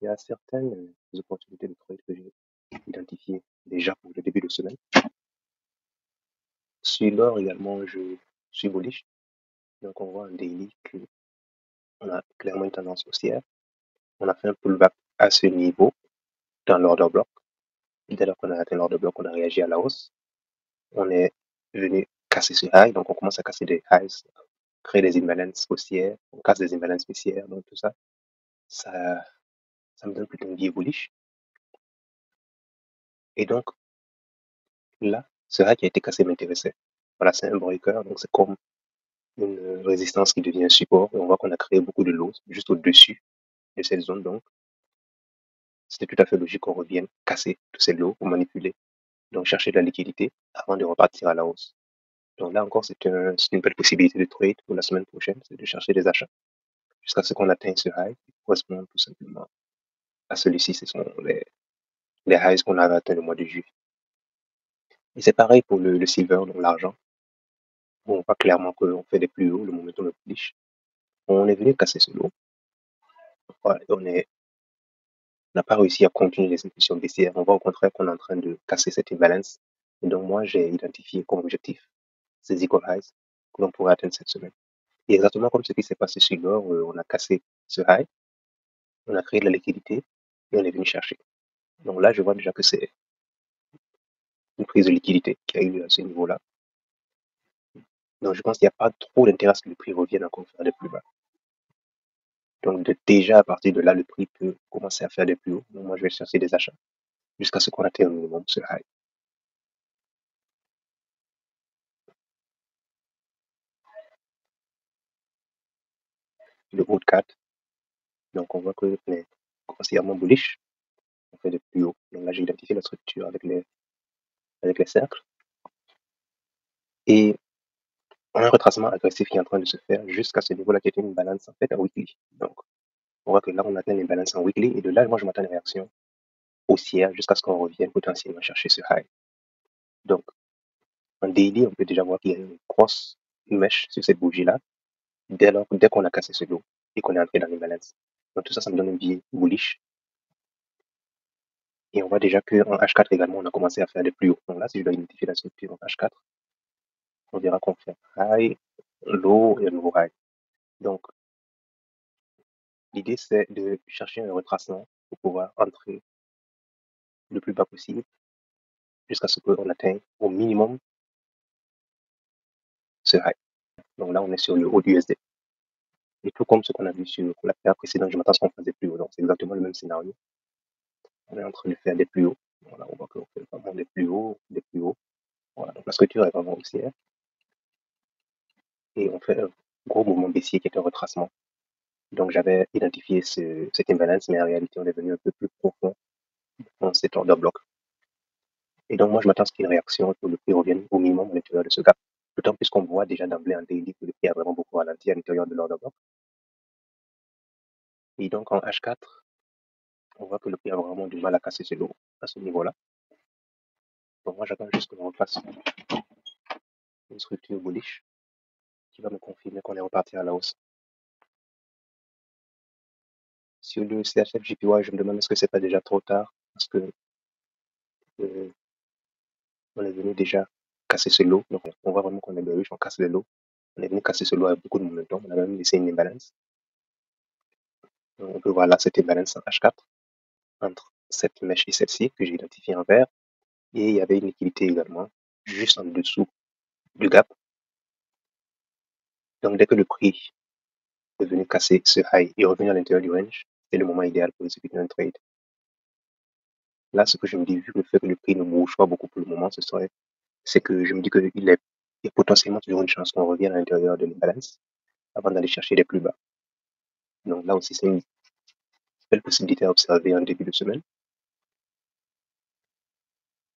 il y a certaines opportunités de trade que j'ai identifiées déjà pour le début de semaine. Sur l'or également, je suis bullish. Donc, on voit en daily qu'on a clairement une tendance haussière. On a fait un pullback à ce niveau dans l'order block. Dès lors qu'on a atteint l'order block, on a réagi à la hausse. On est venu casser ce high. Donc, on commence à casser des highs, créer des imbalances haussières. On casse des imbalances baissières. Donc, tout ça, ça me donne plutôt une vie bullish. Et donc, là, ce high qui a été cassé m'intéressait. Voilà, c'est un breaker. Donc, c'est comme une résistance qui devient un support. Et on voit qu'on a créé beaucoup de lows juste au-dessus de cette zone. Donc, c'était tout à fait logique qu'on revienne casser tous ces lows pour manipuler. Donc, chercher de la liquidité avant de repartir à la hausse. Donc là encore, c'est une belle possibilité de trade pour la semaine prochaine, c'est de chercher des achats jusqu'à ce qu'on atteigne ce high qui correspond tout simplement à celui-ci. Ce sont les highs qu'on avait atteints le mois de juillet. Et c'est pareil pour le silver, donc l'argent. On voit clairement qu'on fait des plus hauts, le momentum est bullish. On est venu casser ce lot. Voilà, on n'a pas réussi à continuer les impulsions baissières. On voit au contraire qu'on est en train de casser cette imbalance. Et donc moi, j'ai identifié comme objectif ces equal highs que l'on pourrait atteindre cette semaine. Et exactement comme ce qui s'est passé sur l'or, on a cassé ce high, on a créé de la liquidité et on est venu chercher. Donc là, je vois déjà que c'est une prise de liquidité qui a eu lieu à ce niveau-là. Donc je pense qu'il n'y a pas trop d'intérêt à ce que le prix revienne encore faire des plus bas. Donc déjà à partir de là, le prix peut commencer à faire des plus hauts. Donc moi, je vais chercher des achats jusqu'à ce qu'on atteigne au minimum ce high. Le haut de 4. Donc on voit que est considérablement bullish. On fait des plus hauts. Donc là, j'ai identifié la structure avec les cercles. Et on a un retracement agressif qui est en train de se faire jusqu'à ce niveau-là qui était une balance en fait en weekly. Donc on voit que là, on atteint les balances en weekly. Et de là, moi, je m'attends à une réaction haussière jusqu'à ce qu'on revienne potentiellement chercher ce high. Donc, en daily, on peut déjà voir qu'il y a une grosse mèche sur cette bougie-là dès qu'on a cassé ce lot et qu'on est entré dans les balances. Donc, tout ça, ça me donne une vie bullish. Et on voit déjà qu'en H4 également, on a commencé à faire des plus hauts. Donc là, si je dois identifier la structure en H4, on verra qu'on fait high, low et un nouveau high. Donc, l'idée, c'est de chercher un retracement pour pouvoir entrer le plus bas possible jusqu'à ce qu'on atteigne au minimum ce high. Donc là, on est sur le haut du USD. Et tout comme ce qu'on a vu sur la paire précédente, je m'attends à ce qu'on fasse des plus hauts. Donc c'est exactement le même scénario. On est en train de faire des plus hauts. Voilà, on voit qu'on fait vraiment des plus hauts, des plus hauts. Voilà, donc la structure est vraiment haussière. Et on fait un gros mouvement baissier qui est un retracement. Donc j'avais identifié cette imbalance, mais en réalité, on est venu un peu plus profond dans cet order bloc. Et donc moi, je m'attends à ce qu'il y ait une réaction pour que le prix revienne au minimum à l'intérieur de ce gap. D'autant plus qu'on voit déjà d'emblée en daily que le prix a vraiment beaucoup ralenti à l'intérieur de l'order bloc. Et donc en H4, on voit que le prix a vraiment du mal à casser ce lot à ce niveau-là. Donc moi, j'attends juste que l'on fasse une structure bullish qui va me confirmer qu'on est reparti à la hausse. Sur le CHF JPY, je me demande est-ce que c'est pas déjà trop tard parce que on est venu déjà casser ce lot. Donc on voit vraiment qu'on est bearish, on casse le lot. On est venu casser ce lot avec beaucoup de momentum. On a même laissé une imbalance. Donc, on peut voir là cette imbalance en H4 entre cette mèche et celle-ci que j'ai identifiée en vert. Et il y avait une liquidité également juste en dessous du gap. Donc dès que le prix est venu casser ce high et revenir à l'intérieur du range, c'est le moment idéal pour exécuter un trade. Là, ce que je me dis, vu le fait que le prix ne bouge pas beaucoup pour le moment, c'est que je me dis qu'il y a potentiellement toujours une chance qu'on revienne à l'intérieur de l'imbalance avant d'aller chercher les plus bas. Donc là aussi, c'est une belle possibilité à observer en début de semaine.